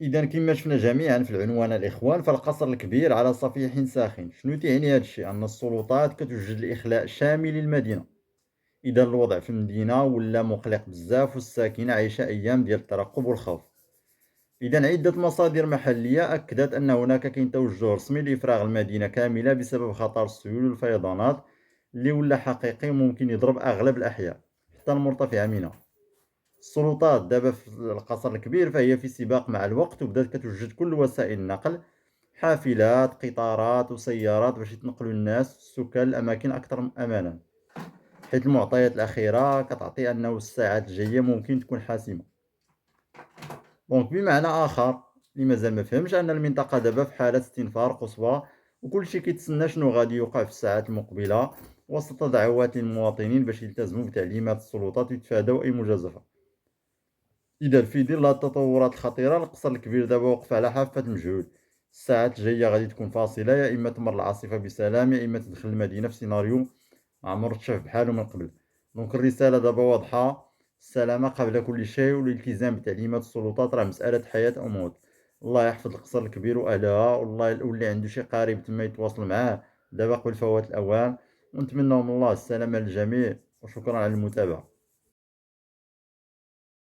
إذا كما شفنا جميعا في العنوان الإخوان، فالقصر الكبير على صفيح ساخن. شنو تعني هذا الشيء؟ أن السلطات كتوجد لإخلاء شامل للمدينة. إذا الوضع في المدينة ولا مقلق بزاف والساكنة عايشة أيام ديال الترقب والخوف. إذا عدة مصادر محلية أكدت أن هناك كاين توجه رسمي لإفراغ المدينة كاملة بسبب خطر السيول والفيضانات اللي ولا حقيقي ممكن يضرب أغلب الأحياء حتى المرتفعة منها. السلطات دابا في القصر الكبير فهي في سباق مع الوقت، وبدات كتوجد كل وسائل النقل، حافلات قطارات وسيارات باش يتنقلوا الناس والسكان لأماكن أكثر أمانا، حيث المعطيات الأخيرة كتعطي أنه الساعات الجاية ممكن تكون حاسمة. دونك بمعنى آخر، اللي مازال ما فهمش أن المنطقة دابا في حالة استنفار قصوى، وكلشي كيتسنى شنو غادي يوقع في الساعات المقبلة، وسط دعوات للمواطنين باش يلتزموا بتعليمات السلطات ويتفادوا أي مجازفة. إذا في ظل هاد التطورات الخطيرة، القصر الكبير دابا واقف على حافة المجهول. الساعات الجاية غادي تكون فاصلة، يا إما تمر العاصفة بسلام يا إما تدخل المدينة في سيناريو ما عمر تشاف بحالو من قبل. دونك الرسالة دابا واضحة: السلامة قبل كل شيء، والالتزام بتعليمات السلطات راه مسألة حياة أو موت. الله يحفظ القصر الكبير وأهلها، والله واللي عنده شي قريب تما يتواصل معاه دابا قبل فوات الأوان. ونتمنى من الله السلامة للجميع، وشكرا على المتابعة.